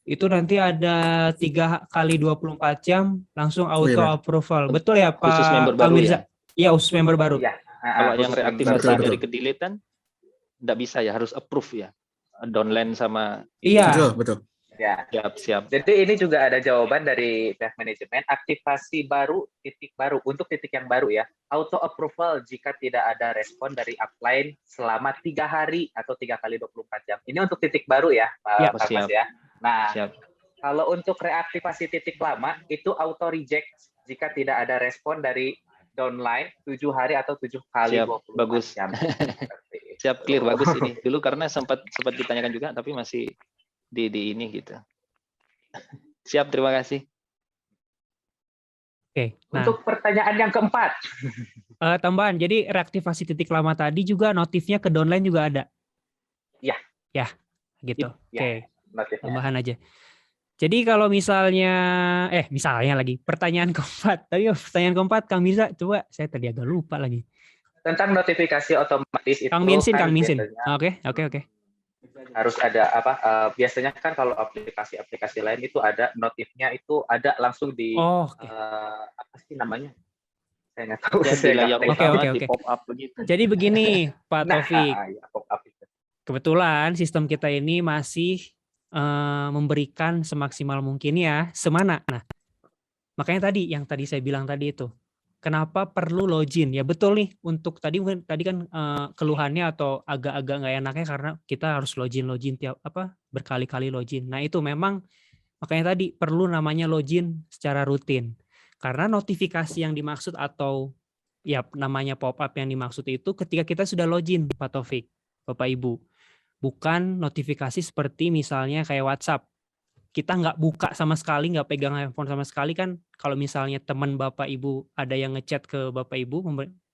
itu nanti ada 3 kali 24 jam langsung auto approval. Betul ya Pak? Khusus member baru ya? Iya, khusus member baru. Ya. Kalau yang reaktivasi dari kedeletan enggak bisa ya, harus approve ya. Downline sama. Iya. Betul. Ya. Siap. Jadi ini juga ada jawaban dari pihak manajemen, aktivasi baru, titik baru, untuk titik yang baru ya, auto approval jika tidak ada respon dari upline selama 3 hari atau 3 kali 24 jam. Ini untuk titik baru ya, Pak Mas ya. Nah, kalau untuk reaktivasi titik lama, itu auto reject jika tidak ada respon dari downline 7 hari atau 7 kali 24 bagus. jam. Siap, clear, bagus ini. Dulu karena sempat ditanyakan juga, tapi masih di ini gitu. Siap, terima kasih. Oke. Nah, untuk pertanyaan yang keempat. Tambahan, jadi reaktivasi titik lama tadi juga notifnya ke downline juga ada? Ya. Ya, gitu. Oke. Notifnya. Tambahan aja. Jadi kalau misalnya lagi pertanyaan keempat. Tadi pertanyaan keempat Kang Mirza, coba saya tadi agak lupa lagi. Tentang notifikasi otomatis itu Kang Minsin. Oke. harus ada biasanya kan kalau aplikasi-aplikasi lain itu ada notifnya, itu ada langsung di Oke. apa sih namanya? Saya nggak tahu. Ya, di Saya nggak layar pegang. utama Oke. di pop up begitu. Jadi begini, Pak Nah, Taufik. ya, pop-up itu. Kebetulan sistem kita ini masih memberikan semaksimal mungkin ya, semana. Nah, makanya yang tadi saya bilang tadi itu, kenapa perlu login? Ya betul nih, untuk tadi kan keluhannya atau agak-agak nggak enaknya karena kita harus login berkali-kali login. Nah itu memang makanya tadi perlu namanya login secara rutin. Karena notifikasi yang dimaksud atau ya namanya pop-up yang dimaksud itu ketika kita sudah login, Pak Taufik, Bapak Ibu. Bukan notifikasi seperti misalnya kayak WhatsApp. Kita nggak buka sama sekali, nggak pegang handphone sama sekali kan. Kalau misalnya teman Bapak Ibu ada yang ngechat ke Bapak Ibu,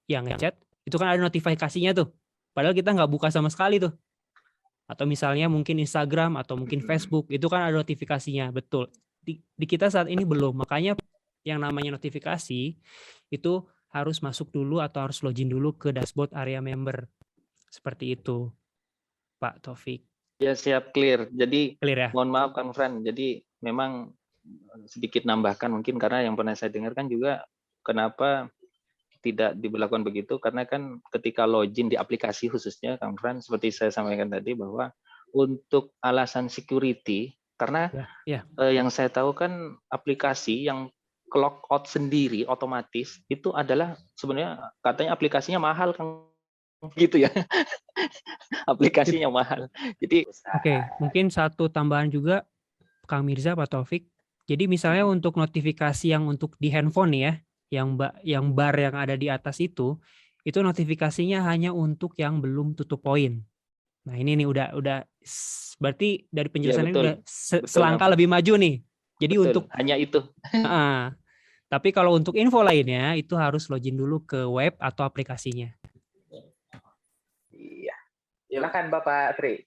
yang ngechat, itu kan ada notifikasinya tuh. Padahal kita nggak buka sama sekali tuh. Atau misalnya mungkin Instagram atau mungkin Facebook, itu kan ada notifikasinya, betul. Di kita saat ini belum, makanya yang namanya notifikasi itu harus masuk dulu atau harus login dulu ke dashboard area member. Seperti itu, Pak Taufik. Ya, siap, clear. Jadi Clear ya? mohon maaf Kang Fran, jadi memang sedikit nambahkan mungkin karena yang pernah saya dengarkan juga kenapa tidak diberlakukan begitu, karena kan ketika login di aplikasi khususnya Kang Fran, seperti saya sampaikan tadi bahwa untuk alasan security, karena yang saya tahu kan aplikasi yang clock out sendiri otomatis itu adalah sebenarnya katanya aplikasinya mahal Kang, gitu ya. Aplikasinya mahal. Jadi Oke, mungkin satu tambahan juga Kang Mirza, Pak Taufik. Jadi misalnya untuk notifikasi yang untuk di handphone nih ya, yang bar yang ada di atas itu notifikasinya hanya untuk yang belum tutup poin. Nah, ini nih udah berarti dari penjelasan ini udah selangkah lebih maju nih. Jadi betul, untuk hanya itu. Tapi kalau untuk info lainnya itu harus login dulu ke web atau aplikasinya. Iya. Silakan Bapak Tri.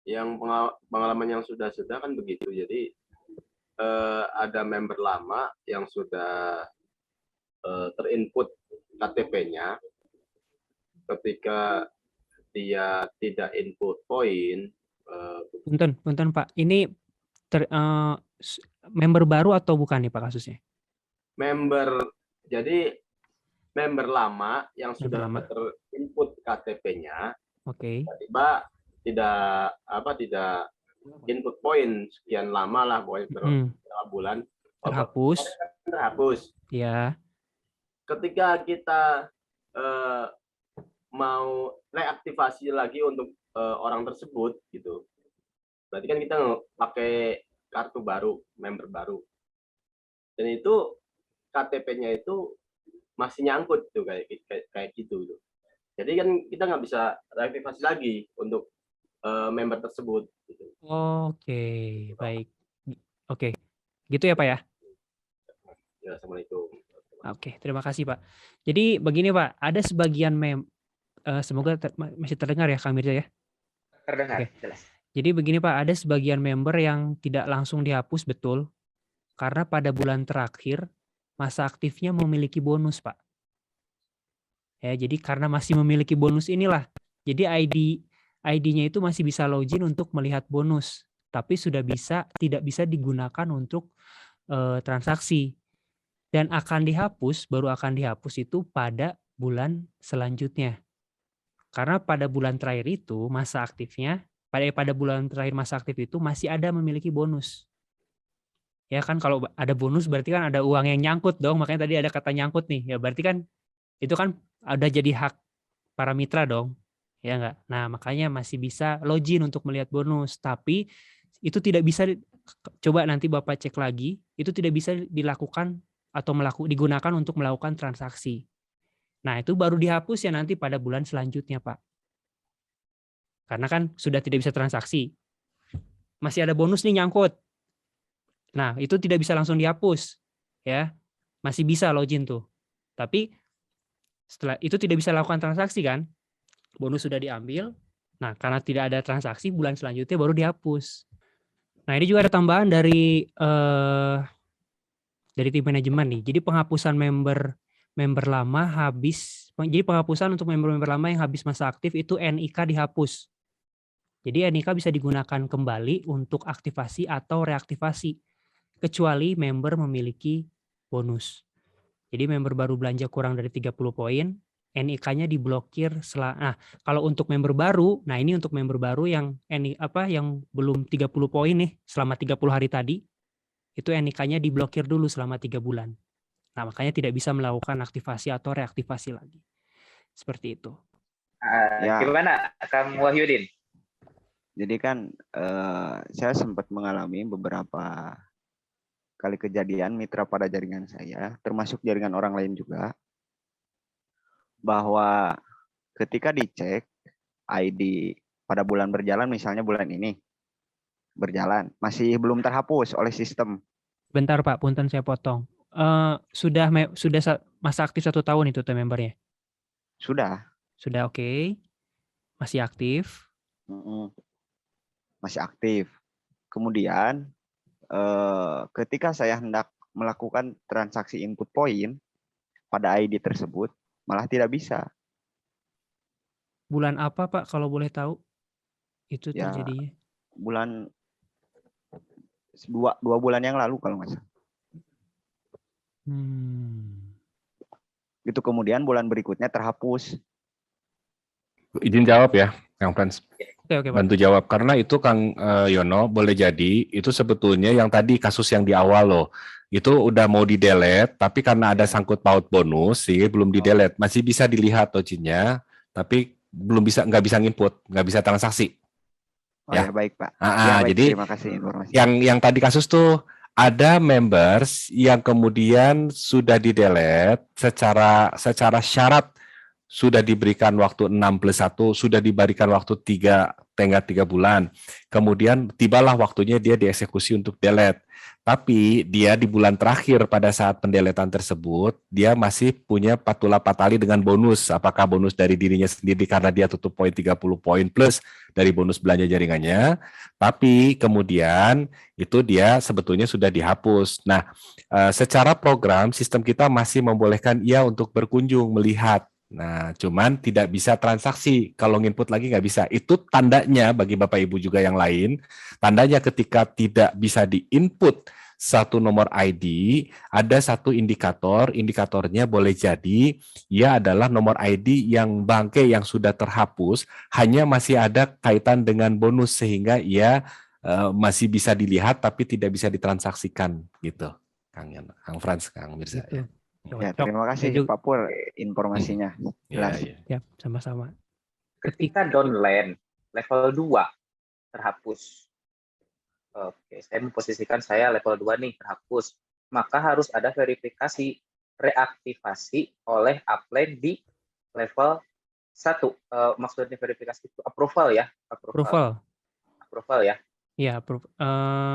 Yang pengalaman yang sudah kan begitu. Jadi ada member lama yang sudah terinput KTP-nya, ketika dia tidak input poin. Punten Pak, ini member baru atau bukan nih Pak kasusnya? Jadi member lama yang sudah terinput KTP-nya, tiba-tiba tidak input poin sekian lama lah, berapa bulan terhapus. Ya. Ketika kita mau reaktivasi lagi untuk orang tersebut gitu, berarti kan kita pakai kartu baru, member baru, dan itu KTP-nya itu masih nyangkut tuh kayak gitu. Jadi kan kita nggak bisa reaktivasi lagi untuk member tersebut. Gitu. Oke, baik. Oke, gitu ya Pak ya? Ya, assalamualaikum. Oke, terima kasih Pak. Jadi begini Pak, ada sebagian semoga masih terdengar ya Kang Mirza ya? Terdengar, jelas. Jadi begini Pak, ada sebagian member yang tidak langsung dihapus, betul. Karena pada bulan terakhir, masa aktifnya memiliki bonus Pak. Ya, jadi karena masih memiliki bonus inilah, jadi ID-nya itu masih bisa login untuk melihat bonus, tapi tidak bisa digunakan untuk transaksi. Dan baru akan dihapus itu pada bulan selanjutnya. Karena pada bulan terakhir itu masa aktifnya, pada bulan terakhir masa aktif itu masih ada memiliki bonus. Ya kan, kalau ada bonus berarti kan ada uang yang nyangkut dong, makanya tadi ada kata nyangkut nih. Ya berarti kan itu kan ada jadi hak para mitra dong. Ya enggak? Nah, makanya masih bisa login untuk melihat bonus, tapi itu tidak bisa, coba nanti Bapak cek lagi, itu tidak bisa dilakukan atau digunakan untuk melakukan transaksi. Nah, itu baru dihapus ya nanti pada bulan selanjutnya, Pak. Karena kan sudah tidak bisa transaksi. Masih ada bonus nih nyangkut. Nah, itu tidak bisa langsung dihapus. Ya. Masih bisa login tuh. Tapi setelah itu tidak bisa lakukan transaksi kan? Bonus sudah diambil. Nah, karena tidak ada transaksi, bulan selanjutnya baru dihapus. Nah, ini juga ada tambahan dari tim manajemen nih. Jadi penghapusan member lama habis. Jadi penghapusan untuk member-member lama yang habis masa aktif itu NIK dihapus. Jadi NIK bisa digunakan kembali untuk aktivasi atau reaktivasi, kecuali member memiliki bonus. Jadi member baru belanja kurang dari 30 poin, NIK-nya diblokir nah, kalau untuk member baru, nah ini untuk member baru yang yang belum 30 poin nih selama 30 hari tadi, itu NIK-nya diblokir dulu selama 3 bulan. Nah, makanya tidak bisa melakukan aktivasi atau reaktivasi lagi. Seperti itu. Ya. Gimana Kang Wahyudin? Jadi kan saya sempat mengalami beberapa kali kejadian mitra pada jaringan saya, termasuk jaringan orang lain juga, bahwa ketika dicek ID pada bulan berjalan, misalnya bulan ini berjalan, masih belum terhapus oleh sistem. Bentar Pak, punten saya potong. Sudah masa aktif 1 tahun itu membernya? Sudah. Sudah, oke. Masih aktif? Masih aktif. Kemudian ketika saya hendak melakukan transaksi input poin pada ID tersebut, malah tidak bisa. Bulan apa Pak kalau boleh tahu itu terjadinya? Bulan 2 bulan yang lalu kalau nggak salah. Itu kemudian bulan berikutnya terhapus. Izin jawab ya, Kang Frans. Oke, Pak. Bantu jawab, karena itu Kang Yono, boleh jadi itu sebetulnya yang tadi kasus yang di awal loh, itu udah mau di-delete, tapi karena ada sangkut paut bonus sih belum di-delete, masih bisa dilihat tojinya, tapi nggak bisa nginput, nggak bisa transaksi. Ya baik Pak. Baik, jadi terima kasih informasi. Yang tadi kasus tuh ada members yang kemudian sudah di-delete secara syarat, sudah diberikan waktu 6+1, sudah diberikan waktu 3 bulan. Kemudian tibalah waktunya dia dieksekusi untuk delete. Tapi dia di bulan terakhir pada saat pendeletan tersebut, dia masih punya patula patali dengan bonus. Apakah bonus dari dirinya sendiri karena dia tutup poin 30 poin plus dari bonus belanja jaringannya. Tapi kemudian itu dia sebetulnya sudah dihapus. Nah, secara program sistem kita masih membolehkan ia untuk berkunjung, melihat. Nah, cuman tidak bisa transaksi. Kalau nginput lagi nggak bisa. Itu tandanya bagi Bapak Ibu juga yang lain. Tandanya ketika tidak bisa diinput satu nomor ID, ada satu indikator. Indikatornya boleh jadi ia adalah nomor ID yang bangke yang sudah terhapus, hanya masih ada kaitan dengan bonus sehingga ia masih bisa dilihat tapi tidak bisa ditransaksikan gitu. Kang Frans, Kang Mirza. Gitu. Ya, terima kasih Pak Pur informasinya. Jelas. Ya, sama-sama. Ketika downline level 2 terhapus. Oke, saya memposisikan saya level 2 nih terhapus. Maka harus ada verifikasi reaktivasi oleh upline di level 1. Maksudnya verifikasi itu approval ya? Approval ya? Iya,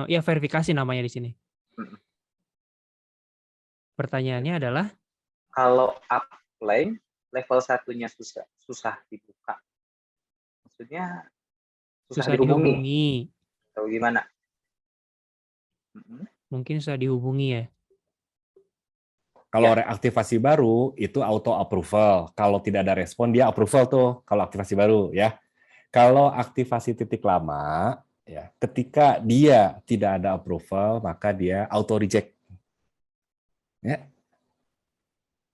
ya verifikasi namanya di sini. Pertanyaannya adalah, kalau upline level 1-nya susah dibuka, maksudnya susah dihubungi atau gimana? Mungkin susah dihubungi ya. Kalau reaktivasi baru itu auto approval. Kalau tidak ada respon dia approval tuh kalau aktivasi baru ya. Kalau aktivasi titik lama ya, ketika dia tidak ada approval maka dia auto reject. Ya.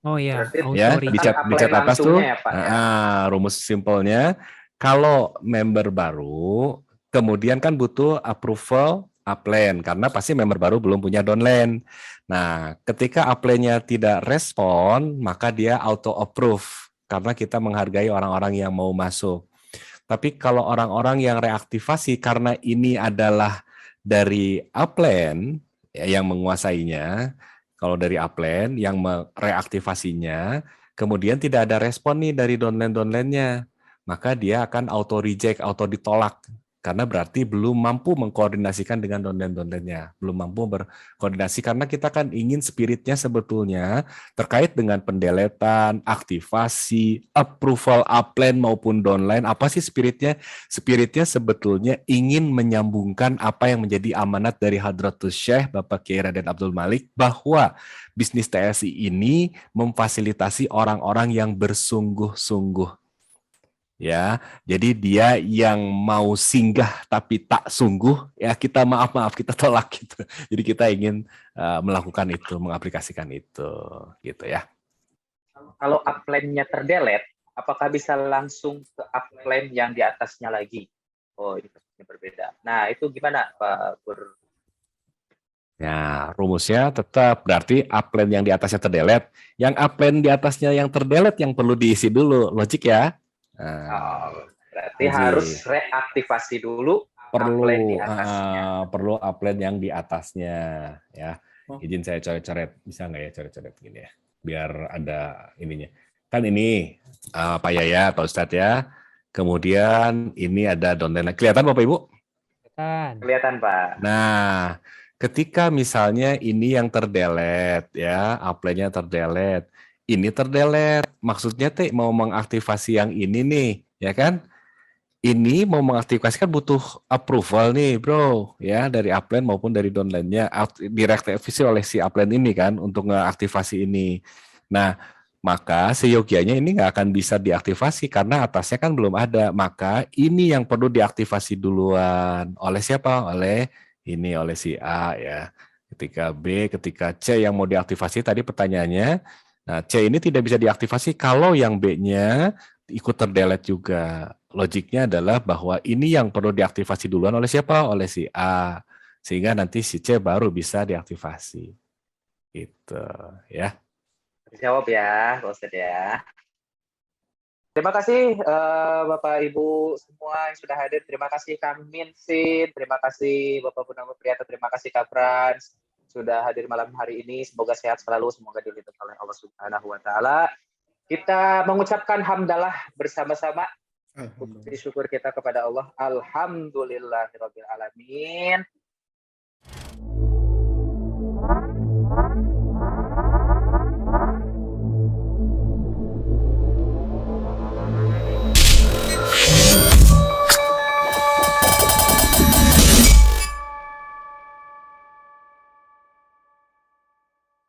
Oh iya, ya dicat atas tuh. Ya, rumus simpelnya kalau member baru kemudian kan butuh approval upline karena pasti member baru belum punya downline. Nah, ketika upline-nya tidak respon, maka dia auto approve karena kita menghargai orang-orang yang mau masuk. Tapi kalau orang-orang yang reaktivasi karena ini adalah dari upline yang menguasainya, kalau dari upline yang mereaktivasinya, kemudian tidak ada respon nih dari downline-nya, maka dia akan auto reject, auto ditolak. Karena berarti belum mampu mengkoordinasikan dengan downline-nya. Belum mampu berkoordinasi karena kita kan ingin spiritnya sebetulnya terkait dengan pendeletan, aktivasi, approval upline maupun downline. Apa sih spiritnya? Spiritnya sebetulnya ingin menyambungkan apa yang menjadi amanat dari Hadratus Syekh Bapak Kiai Raden Abdul Malik bahwa bisnis TSI ini memfasilitasi orang-orang yang bersungguh-sungguh. ya. Jadi dia yang mau singgah tapi tak sungguh, ya kita maaf kita tolak gitu. Jadi kita ingin melakukan itu, mengaplikasikan itu, gitu ya. Kalau upline-nya terdelete, apakah bisa langsung ke upline yang di atasnya lagi? Oh, itu berbeda. Nah, itu gimana Pak Pur? Ya, rumusnya tetap berarti upline yang di atasnya terdelete, yang upline di atasnya yang terdelete yang perlu diisi dulu, logik ya. Nah, Oh, berarti Haji, harus reaktivasi dulu upline di atasnya. perlu upline yang di atasnya ya. Oh. Izin saya coret-coret, bisa nggak ya coret-coret begini ya, biar ada ininya. Kan ini Pak Yaya, Pak Ustadz ya. Kemudian ini ada downline. Kelihatan Bapak Ibu? Kelihatan Pak. Nah, ketika misalnya ini yang terdelete ya, upline-nya terdelete, ini terdelete, maksudnya teh mau mengaktifasi yang ini nih, ya kan? Ini mau mengaktifkan butuh approval nih, bro, ya dari upline maupun dari downline-nya, direvisi oleh si upline ini kan untuk mengaktifasi ini. Nah, maka seyogianya ini nggak akan bisa diaktifasi karena atasnya kan belum ada. Maka ini yang perlu diaktifasi duluan. Oleh siapa? Oleh si A ya. Ketika B, ketika C yang mau diaktifasi tadi pertanyaannya. Nah, C ini tidak bisa diaktifasi kalau yang B-nya ikut terdelete juga. Logiknya adalah bahwa ini yang perlu diaktifasi duluan oleh siapa? Oleh si A. Sehingga nanti si C baru bisa diaktifasi. Gitu ya. Jawab ya, Pak Ustadz ya. Terima kasih Bapak Ibu semua yang sudah hadir. Terima kasih Kang Minsin, terima kasih Bapak Purnama Priyata, terima kasih Kak Frans sudah hadir malam hari ini. Semoga sehat selalu, semoga dilindungi oleh Allah Subhanahu wa taala. Kita mengucapkan hamdalah bersama-sama. Bukti syukur kita kepada Allah. Alhamdulillahirabbil alamin.